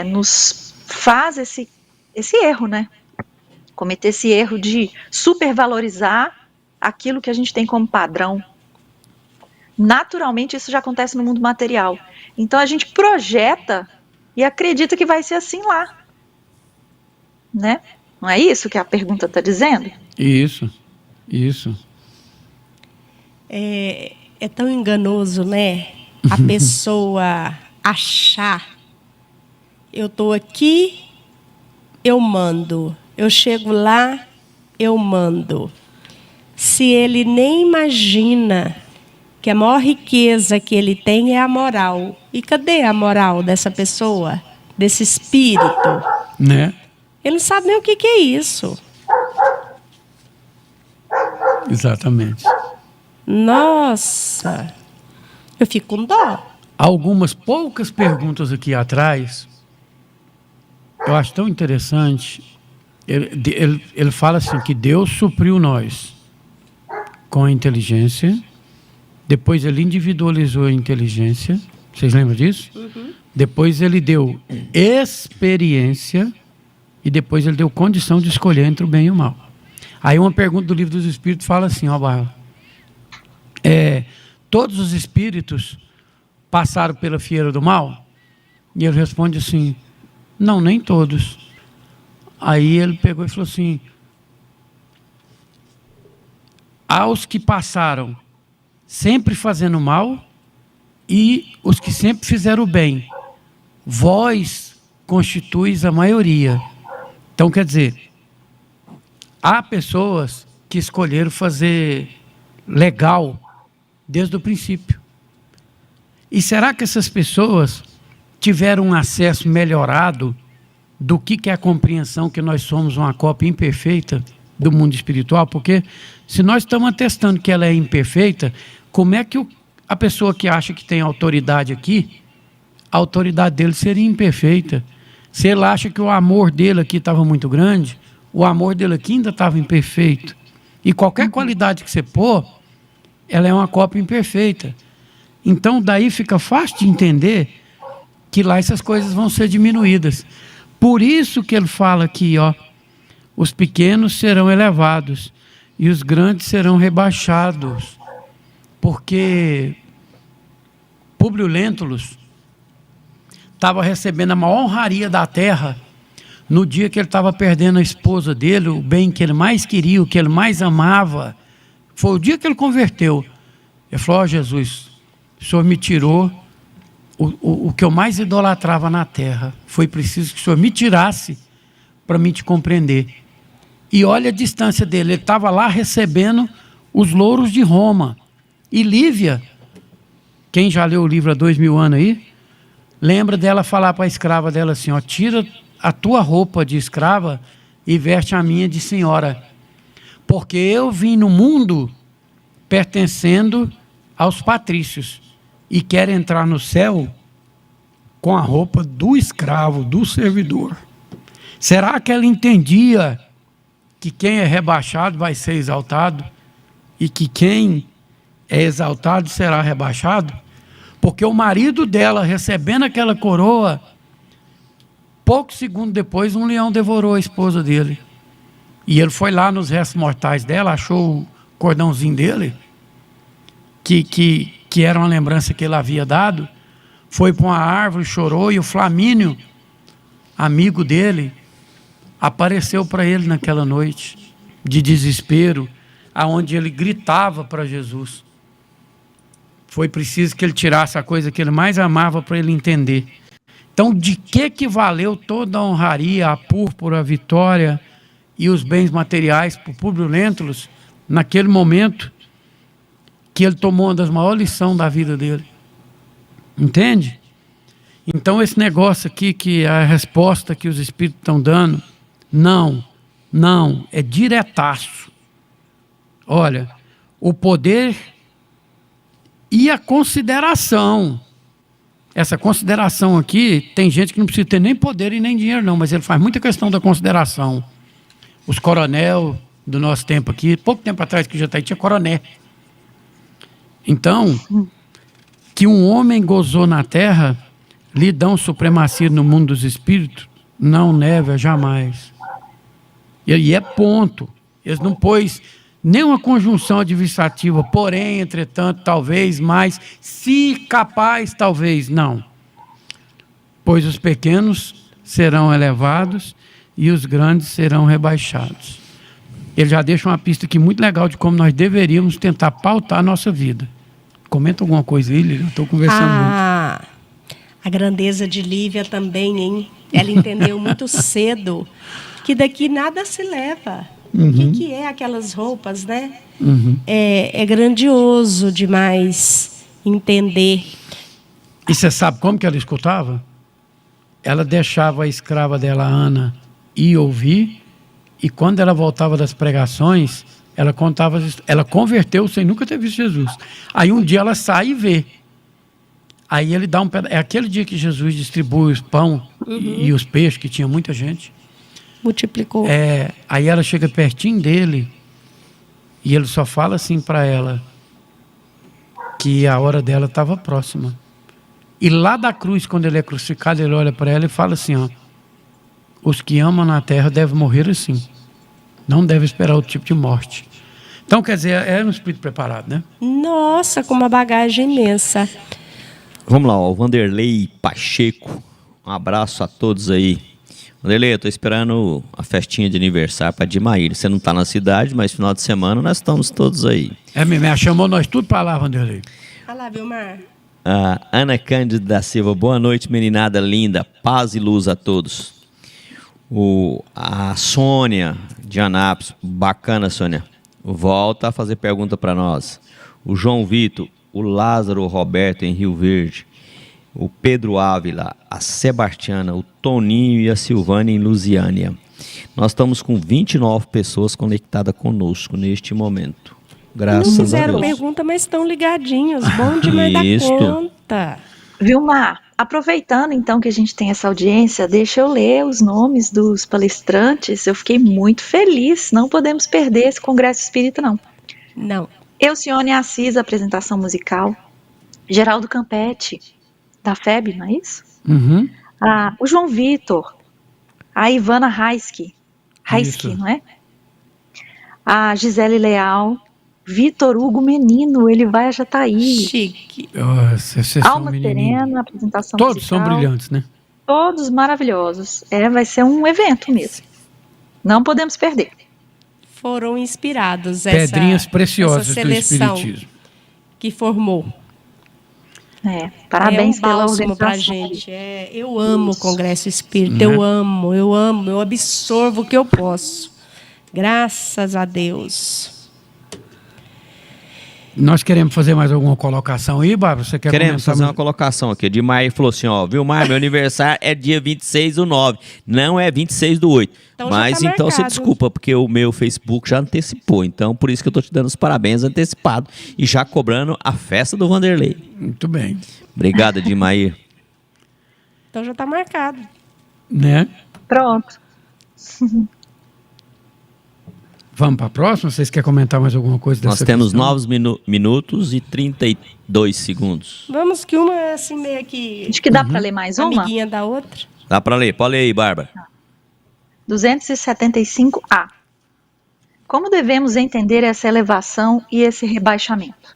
nos faz esse erro, né? Cometer esse erro de supervalorizar aquilo que a gente tem como padrão. Naturalmente, isso já acontece no mundo material. Então, a gente projeta e acredita que vai ser assim lá. Né? Não é isso que a pergunta está dizendo? Isso. É tão enganoso, né? A pessoa achar, eu estou aqui, eu mando. Eu chego lá, eu mando. Se ele nem imagina que a maior riqueza que ele tem é a moral. E cadê a moral dessa pessoa, desse espírito? Né? Ele não sabe nem o que é isso. Exatamente. Nossa, eu fico com dó. Algumas poucas perguntas aqui atrás, eu acho tão interessante. Ele fala assim, que Deus supriu nós com a inteligência, depois ele individualizou a inteligência, vocês lembram disso? Uhum. Depois ele deu experiência e depois ele deu condição de escolher entre o bem e o mal. Aí uma pergunta do Livro dos Espíritos fala assim, ó, Barra, todos os espíritos passaram pela fieira do mal? E ele responde assim, não, nem todos. Aí ele pegou e falou assim, aos que passaram sempre fazendo mal e os que sempre fizeram o bem, vós constituis a maioria. Então, quer dizer, há pessoas que escolheram fazer legal desde o princípio. E será que essas pessoas tiveram um acesso melhorado do que é a compreensão que nós somos uma cópia imperfeita do mundo espiritual? Porque se nós estamos atestando que ela é imperfeita, como é que a pessoa que acha que tem autoridade aqui, a autoridade dele seria imperfeita? Se ele acha que o amor dele aqui estava muito grande, o amor dele aqui ainda estava imperfeito. E qualquer qualidade que você pôr, ela é uma cópia imperfeita. Então, daí fica fácil de entender que lá essas coisas vão ser diminuídas. Por isso que ele fala aqui, ó, os pequenos serão elevados e os grandes serão rebaixados. Porque Públio Lentulus estava recebendo a maior honraria da terra no dia que ele estava perdendo a esposa dele, o bem que ele mais queria, o que ele mais amava. Foi o dia que ele converteu. Ele falou, ó, Jesus, o Senhor me tirou o que eu mais idolatrava na terra. Foi preciso que o Senhor me tirasse para mim te compreender. E olha a distância dele. Ele estava lá recebendo os louros de Roma. E Lívia, quem já leu o livro há 2000 anos aí, lembra dela falar para a escrava dela assim, ó, tira a tua roupa de escrava e veste a minha de senhora. Porque eu vim no mundo pertencendo aos patrícios e quero entrar no céu com a roupa do escravo, do servidor. Será que ela entendia que quem é rebaixado vai ser exaltado e que quem é exaltado será rebaixado? Porque o marido dela, recebendo aquela coroa, poucos segundos depois, um leão devorou a esposa dele. E ele foi lá nos restos mortais dela, achou o cordãozinho dele, que era uma lembrança que ele havia dado, foi para uma árvore, chorou, e o Flamínio, amigo dele, apareceu para ele naquela noite, de desespero, aonde ele gritava para Jesus. Foi preciso que ele tirasse a coisa que ele mais amava para ele entender. Então, de que valeu toda a honraria, a púrpura, a vitória e os bens materiais para o Públio Lentulus, naquele momento que ele tomou uma das maiores lições da vida dele? Entende? Então, esse negócio aqui, que a resposta que os espíritos estão dando, não, é diretaço. Olha, o poder e a consideração. Essa consideração aqui, tem gente que não precisa ter nem poder e nem dinheiro não, mas ele faz muita questão da consideração. Os coronel do nosso tempo aqui, pouco tempo atrás que já está aí, tinha coroné. Então, que um homem gozou na terra, lhe dão supremacia no mundo dos espíritos, não nega jamais. E é ponto. Eles não pôs nenhuma conjunção adversativa, porém, entretanto, talvez, mas, se capaz, talvez, não. Pois os pequenos serão elevados e os grandes serão rebaixados. Ele já deixa uma pista aqui muito legal de como nós deveríamos tentar pautar a nossa vida. Comenta alguma coisa aí, Lívia, eu estou conversando muito. A grandeza de Lívia também, hein? Ela entendeu muito cedo que daqui nada se leva. Uhum. O que é aquelas roupas, né? Uhum. É grandioso demais entender. E você sabe como que ela escutava? Ela deixava a escrava dela, Ana, ir ouvir, e quando ela voltava das pregações, ela contava, ela converteu sem nunca ter visto Jesus. Aí um dia ela sai e vê. Aí ele dá um pedaço. É aquele dia que Jesus distribui os pão e os peixes, que tinha muita gente. Multiplicou. Aí ela chega pertinho dele e ele só fala assim para ela que a hora dela estava próxima. E lá da cruz, quando ele é crucificado, ele olha para ela e fala assim, ó, os que amam na terra devem morrer assim. Não devem esperar outro tipo de morte. Então, quer dizer, é um espírito preparado, né? Nossa, com uma bagagem imensa. Vamos lá, ó, o Vanderlei Pacheco. Um abraço a todos aí. Vanderlei, eu tô esperando a festinha de aniversário para Dimaíra. Você não tá na cidade, mas final de semana nós estamos todos aí. É mesmo, chamou nós tudo para lá, Vanderlei. Olha lá, Vilmar. Ana Cândida da Silva, boa noite, meninada linda. Paz e luz a todos. A Sônia de Anápolis, bacana, Sônia. Volta a fazer pergunta para nós. O João Vitor, o Lázaro Roberto em Rio Verde, o Pedro Ávila, a Sebastiana, o Toninho e a Silvana em Lusiânia. Nós estamos com 29 pessoas conectadas conosco neste momento. Graças a Deus. Não fizeram pergunta, mas estão ligadinhos. Bom demais da conta. Vilmar, aproveitando então que a gente tem essa audiência, deixa eu ler os nomes dos palestrantes. Eu fiquei muito feliz. Não podemos perder esse Congresso Espírita, não. Não. Elcione Assis, apresentação musical. Geraldo Campetti, da FEB, não é isso? Uhum. O João Vitor. A Ivana Raiski, não é? A Gisele Leal. Vitor Hugo Menino, ele vai a Jataí. Chique. Alma Serena, apresentação todos musical. São brilhantes, né? Todos maravilhosos. Vai ser um evento mesmo. Não podemos perder. Foram inspirados pedrinhas preciosas essa seleção do espiritismo que formou. Parabéns pela bálsamo pra gente. Eu amo o Congresso Espírita, eu amo, eu absorvo o que eu posso. Graças a Deus. Nós queremos fazer mais alguma colocação aí, Bárbara? Você quer Queremos fazer uma colocação aqui. Dimair falou assim, ó, Vilmar, meu aniversário é dia 26/9, não é 26/8. Então mas já tá então você marcado. desculpa, porque o meu Facebook já antecipou. Então, por isso que eu tô te dando os parabéns antecipado e já cobrando a festa do Vanderlei. Muito bem. Obrigado, Dimair. Então já está marcado. Né? Pronto. Vamos para a próxima? Vocês querem comentar mais alguma coisa dessa Nós temos questão? 9 minutos e 32 segundos. Vamos que uma é assim meio que Acho que dá para ler mais uma. amiguinha da outra. Dá para ler? Pode ler aí, Bárbara. 275A. Como devemos entender essa elevação e esse rebaixamento?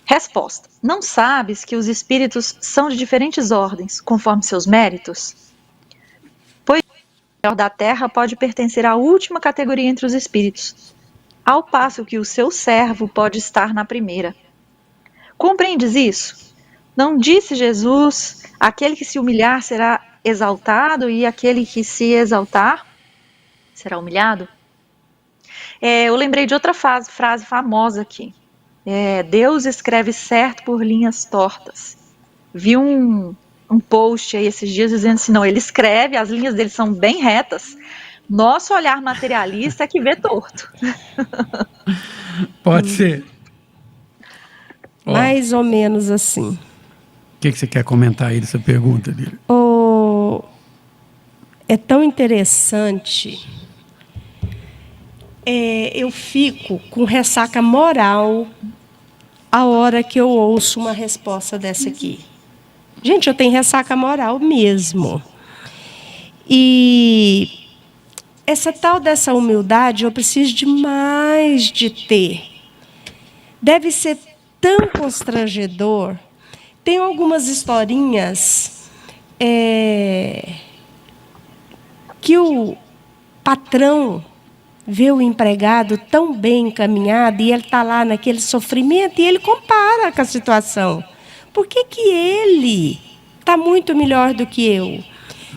Resposta. Não sabes que os espíritos são de diferentes ordens, conforme seus méritos? Pois o melhor da Terra pode pertencer à última categoria entre os espíritos, ao passo que o seu servo pode estar na primeira. Compreendes isso? Não disse Jesus, aquele que se humilhar será exaltado e aquele que se exaltar será humilhado? Eu lembrei de outra frase famosa aqui. Deus escreve certo por linhas tortas. Vi um post aí esses dias dizendo assim, não, ele escreve, as linhas dele são bem retas. Nosso olhar materialista é que vê torto. Pode ser. Mais ou menos assim. O que você quer comentar aí dessa pergunta dele? É tão interessante. Eu fico com ressaca moral a hora que eu ouço uma resposta dessa aqui. Gente, eu tenho ressaca moral mesmo. E essa tal dessa humildade eu preciso demais de ter. Deve ser tão constrangedor. Tem algumas historinhas que o patrão vê o empregado tão bem encaminhado e ele está lá naquele sofrimento e ele compara com a situação. Por que ele está muito melhor do que eu?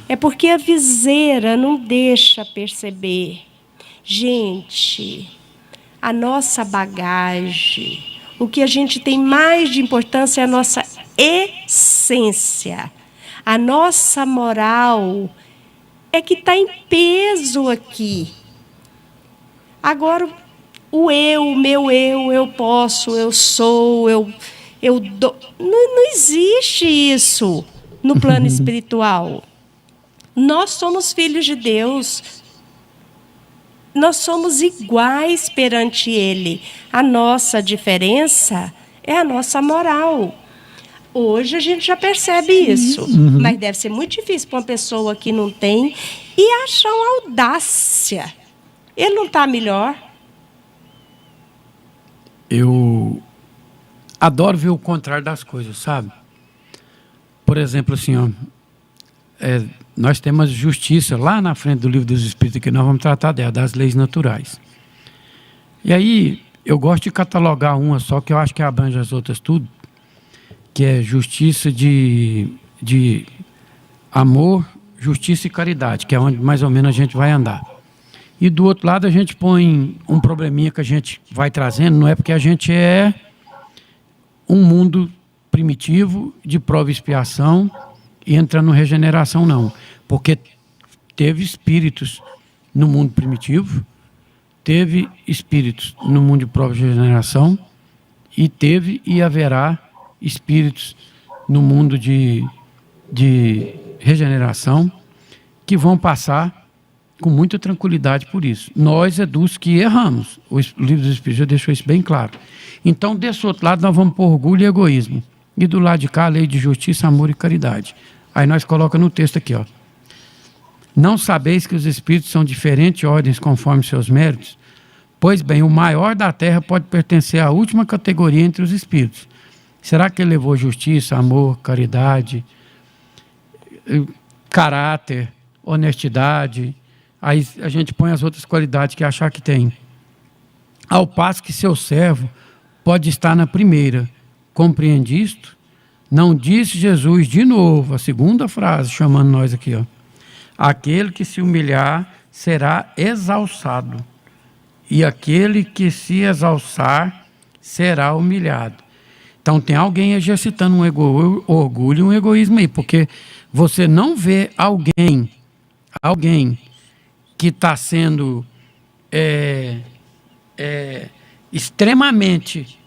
É porque a viseira não deixa perceber. Gente, a nossa bagagem, o que a gente tem mais de importância é a nossa essência. A nossa moral é que está em peso aqui. Agora, o eu posso, eu sou, eu dou. Não existe isso no plano espiritual. Nós somos filhos de Deus. Nós somos iguais perante Ele. A nossa diferença é a nossa moral. Hoje a gente já percebe isso. Mas deve ser muito difícil para uma pessoa que não tem e achar uma audácia. Ele não está melhor? Eu adoro ver o contrário das coisas, sabe? Por exemplo, assim, ó, nós temos justiça lá na frente do Livro dos Espíritos, que nós vamos tratar dela, das leis naturais. E aí, eu gosto de catalogar uma só, que eu acho que abrange as outras tudo, que é justiça de amor, justiça e caridade, que é onde mais ou menos a gente vai andar. E do outro lado a gente põe um probleminha que a gente vai trazendo, não é porque a gente é um mundo primitivo de prova e expiação e entra no regeneração, não. Porque teve espíritos no mundo primitivo, teve espíritos no mundo de prova e regeneração, e teve e haverá espíritos no mundo de regeneração que vão passar com muita tranquilidade por isso. Nós é dos que erramos. O Livro dos Espíritos já deixou isso bem claro. Então, desse outro lado, nós vamos por orgulho e egoísmo. E do lado de cá, a lei de justiça, amor e caridade. Aí nós colocamos no texto aqui, ó. Não sabeis que os espíritos são diferentes ordens conforme seus méritos? Pois bem, o maior da terra pode pertencer à última categoria entre os espíritos. Será que ele levou justiça, amor, caridade, caráter, honestidade? Aí a gente põe as outras qualidades que achar que tem. Ao passo que seu servo pode estar na primeira. Compreende isto? Não disse Jesus de novo, a segunda frase, chamando nós aqui, ó. Aquele que se humilhar será exalçado, e aquele que se exalçar será humilhado. Então tem alguém exercitando um orgulho e um egoísmo aí, porque você não vê alguém que está sendo extremamente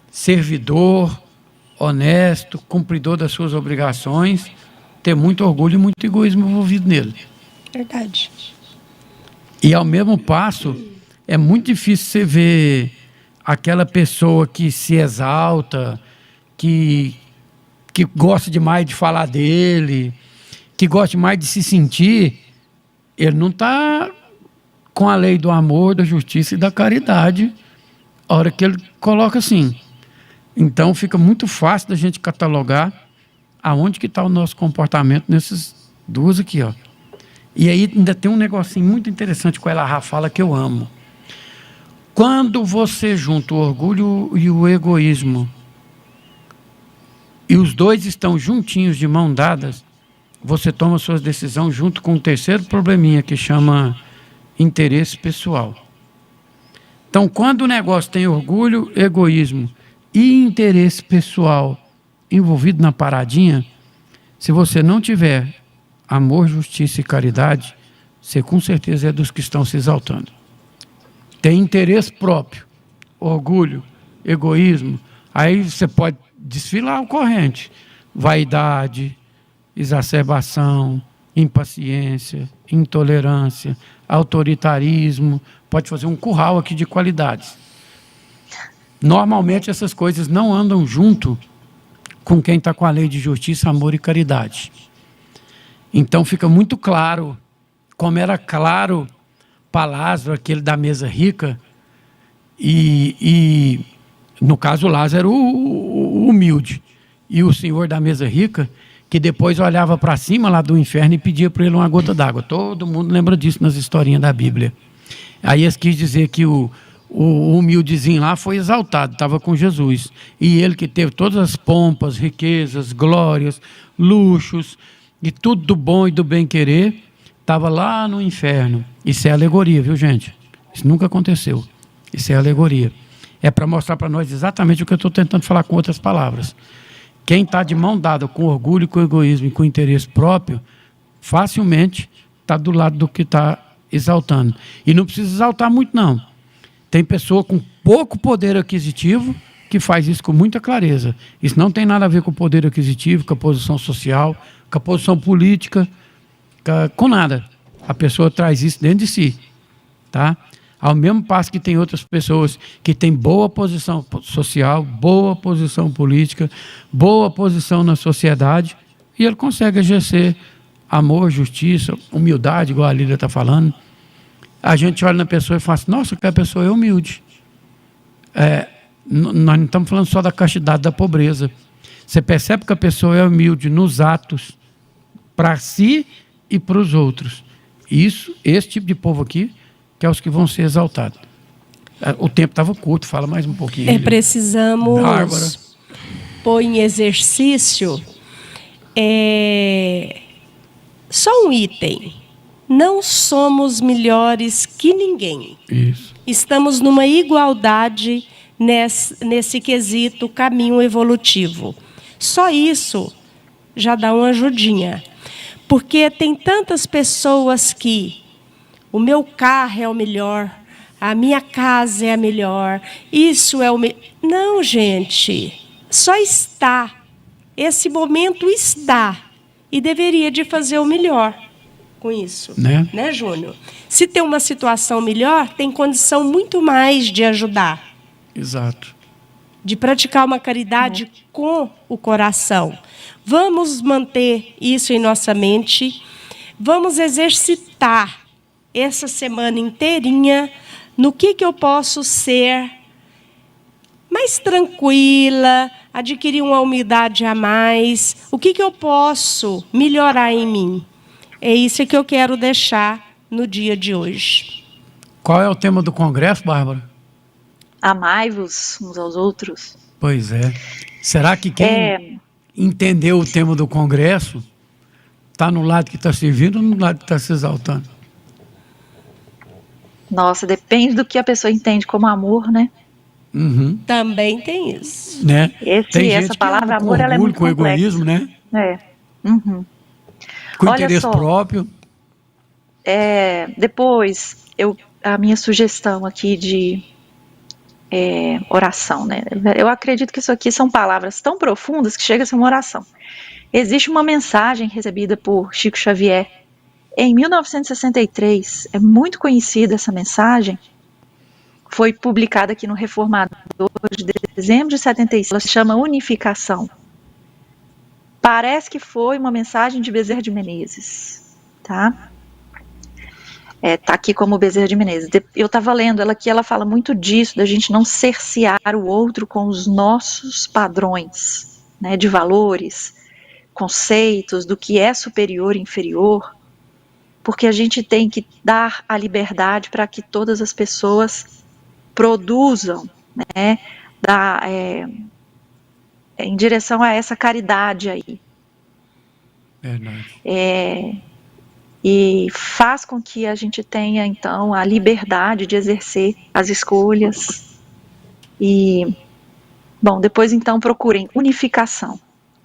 servidor, honesto, cumpridor das suas obrigações, ter muito orgulho e muito egoísmo envolvido nele. Verdade. E ao mesmo passo, é muito difícil você ver aquela pessoa que se exalta, que gosta demais de falar dele, que gosta demais de se sentir. Ele não está com a lei do amor, da justiça e da caridade, a hora que ele coloca assim. Então fica muito fácil da gente catalogar aonde que está o nosso comportamento nessas duas aqui, ó. E aí ainda tem um negocinho muito interessante que o Elahá fala que eu amo. Quando você junta o orgulho e o egoísmo, e os dois estão juntinhos de mão dadas, você toma suas decisões junto com um terceiro probleminha que chama interesse pessoal. Então, quando o negócio tem orgulho, egoísmo e interesse pessoal envolvido na paradinha, se você não tiver amor, justiça e caridade, você com certeza é dos que estão se exaltando. Tem interesse próprio, orgulho, egoísmo, aí você pode desfilar o corrente. Vaidade, exacerbação, impaciência, intolerância, autoritarismo, pode fazer um curral aqui de qualidades. Normalmente essas coisas não andam junto com quem está com a lei de justiça, amor e caridade. Então fica muito claro, como era claro para Lázaro, aquele da mesa rica, e no caso Lázaro o humilde, e o senhor da mesa rica, que depois olhava para cima lá do inferno e pedia para ele uma gota d'água. Todo mundo lembra disso nas historinhas da Bíblia. Aí eles quis dizer que o humildezinho lá foi exaltado, estava com Jesus. E ele que teve todas as pompas, riquezas, glórias, luxos, e tudo do bom e do bem-querer, estava lá no inferno. Isso é alegoria, viu, gente? Isso nunca aconteceu. Isso é alegoria. É para mostrar para nós exatamente o que eu estou tentando falar com outras palavras. Quem está de mão dada com orgulho, com egoísmo e com interesse próprio, facilmente está do lado do que está exaltando. E não precisa exaltar muito, não. Tem pessoa com pouco poder aquisitivo que faz isso com muita clareza. Isso não tem nada a ver com o poder aquisitivo, com a posição social, com a posição política, com nada. A pessoa traz isso dentro de si, tá? Ao mesmo passo que tem outras pessoas que têm boa posição social, boa posição política, boa posição na sociedade, e ele consegue exercer amor, justiça, humildade, igual a Lília está falando. A gente olha na pessoa e fala assim, nossa, que a pessoa é humilde. Nós não estamos falando só da castidade da pobreza. Você percebe que a pessoa é humilde nos atos, para si e para os outros. Esse tipo de povo aqui, que é os que vão ser exaltados. O tempo estava curto, fala mais um pouquinho. Precisamos Bárbara. pôr em exercício só um item. Não somos melhores que ninguém. Isso. Estamos numa igualdade nesse quesito caminho evolutivo. Só isso já dá uma ajudinha. Porque tem tantas pessoas que o meu carro é o melhor, a minha casa é a melhor, isso é o melhor. Não, gente, só está. Esse momento está e deveria de fazer o melhor com isso. Né, Júnior? Se tem uma situação melhor, tem condição muito mais de ajudar. Exato. De praticar uma caridade com o coração. Vamos manter isso em nossa mente. Vamos exercitar essa semana inteirinha no que eu posso ser mais tranquila, adquirir uma humildade a mais, o que eu posso melhorar em mim. É isso que eu quero deixar no dia de hoje. Qual é o tema do congresso, Bárbara? Amai-vos uns aos outros. Pois é. Será que quem entendeu o tema do congresso está no lado que está servindo ou no lado que está se exaltando? Nossa, depende do que a pessoa entende como amor, né? Uhum. Também tem isso. Né? Essa palavra amor, ela é muito com complexa. egoísmo, né? Uhum. Com Olha interesse só, próprio. Depois, a minha sugestão aqui de oração, né? Eu acredito que isso aqui são palavras tão profundas que chega a ser uma oração. Existe uma mensagem recebida por Chico Xavier em 1963, é muito conhecida essa mensagem, foi publicada aqui no Reformador de dezembro de 76, ela se chama Unificação. Parece que foi uma mensagem de Bezerra de Menezes, tá? Tá aqui como Bezerra de Menezes. Eu estava lendo ela aqui, ela fala muito disso, da gente não cercear o outro com os nossos padrões, né, de valores, conceitos, do que é superior e inferior, porque a gente tem que dar a liberdade para que todas as pessoas produzam, né, em direção a essa caridade aí. Verdade. E faz com que a gente tenha, então, a liberdade de exercer as escolhas. E, bom, depois, então, procurem unificação,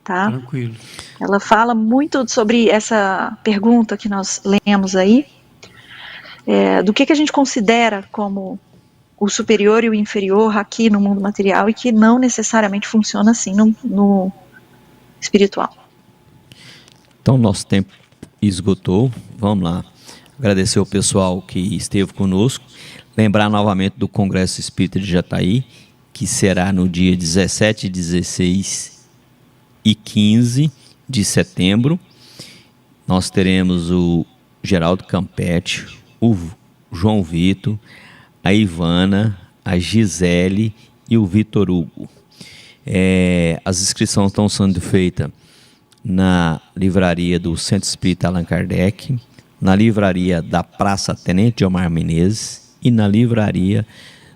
tá? Tranquilo. Ela fala muito sobre essa pergunta que nós lemos aí, do que a gente considera como o superior e o inferior aqui no mundo material e que não necessariamente funciona assim no espiritual. Então, nosso tempo esgotou. Vamos lá. Agradecer ao pessoal que esteve conosco. Lembrar novamente do Congresso Espírita de Jataí, que será no dia 17, 16 e 15 de setembro. Nós teremos o Geraldo Campetti, o João Vitor, a Ivana, a Gisele e o Vitor Hugo. As inscrições estão sendo feitas na livraria do Centro Espírita Allan Kardec, na livraria da Praça Tenente Omar Menezes e na livraria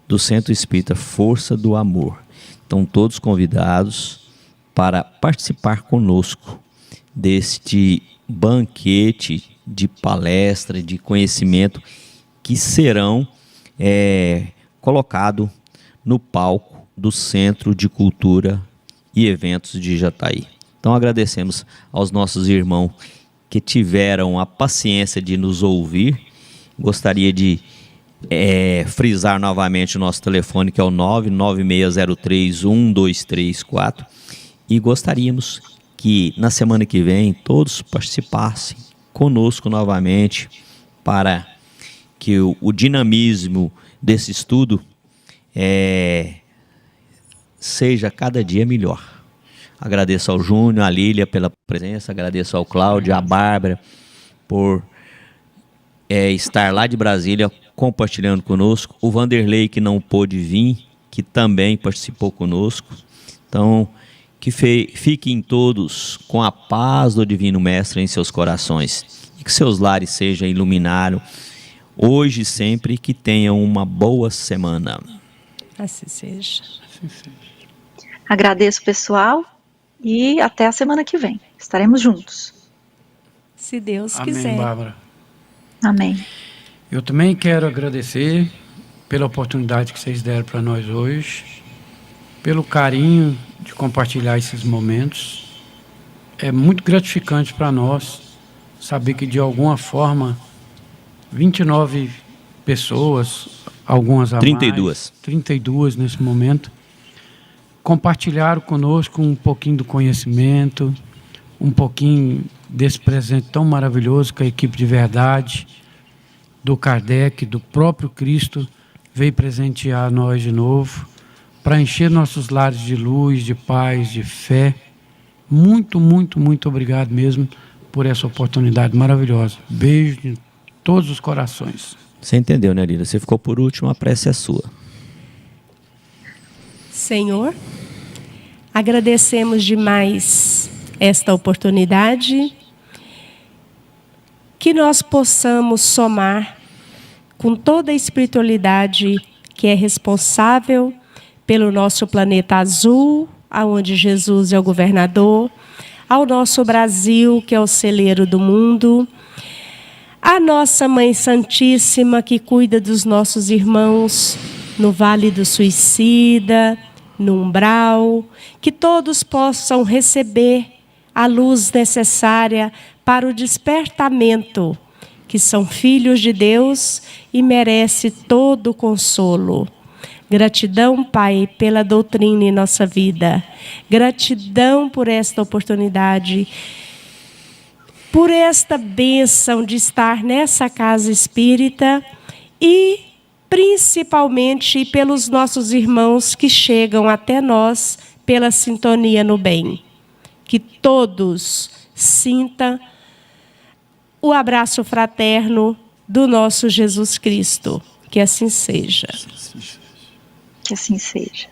do Centro Espírita Força do Amor. Estão todos convidados para participar conosco deste banquete de palestra, de conhecimento que serão colocados no palco do Centro de Cultura e Eventos de Jataí. Então agradecemos aos nossos irmãos que tiveram a paciência de nos ouvir. Gostaria de frisar novamente o nosso telefone, que é o 996031234, e gostaríamos que na semana que vem todos participassem conosco novamente para que o dinamismo desse estudo seja cada dia melhor. Agradeço ao Júnior, à Lília pela presença, agradeço ao Cláudio, à Bárbara por estar lá de Brasília compartilhando conosco, o Vanderlei, que não pôde vir, que também participou conosco. Então, que fiquem todos com a paz do Divino Mestre em seus corações e que seus lares sejam iluminados hoje e sempre, que tenham uma boa semana. Assim seja. Agradeço, pessoal, e até a semana que vem. Estaremos juntos. Se Deus Amém, quiser. Bárbara. Amém. Eu também quero agradecer pela oportunidade que vocês deram para nós hoje, pelo carinho de compartilhar esses momentos. É muito gratificante para nós saber que, de alguma forma, 29 pessoas, algumas a 32. mais, 32 nesse momento, compartilharam conosco um pouquinho do conhecimento, um pouquinho desse presente tão maravilhoso que a equipe de verdade, do Kardec, do próprio Cristo, veio presentear nós de novo, para encher nossos lares de luz, de paz, de fé. Muito, muito, muito obrigado mesmo por essa oportunidade maravilhosa. Beijo de todos os corações. Você entendeu, né, Lília? Você ficou por último, a prece é sua. Senhor, agradecemos demais esta oportunidade, que nós possamos somar com toda a espiritualidade que é responsável pelo nosso planeta azul, aonde Jesus é o governador, ao nosso Brasil, que é o celeiro do mundo, a nossa Mãe Santíssima, que cuida dos nossos irmãos no Vale do Suicida, no umbral, que todos possam receber a luz necessária para o despertamento, que são filhos de Deus e merece todo o consolo. Gratidão, Pai, pela doutrina em nossa vida. Gratidão por esta oportunidade, por esta bênção de estar nessa casa espírita e principalmente pelos nossos irmãos que chegam até nós pela sintonia no bem. Que todos sintam o abraço fraterno do nosso Jesus Cristo. Que assim seja. Que assim seja.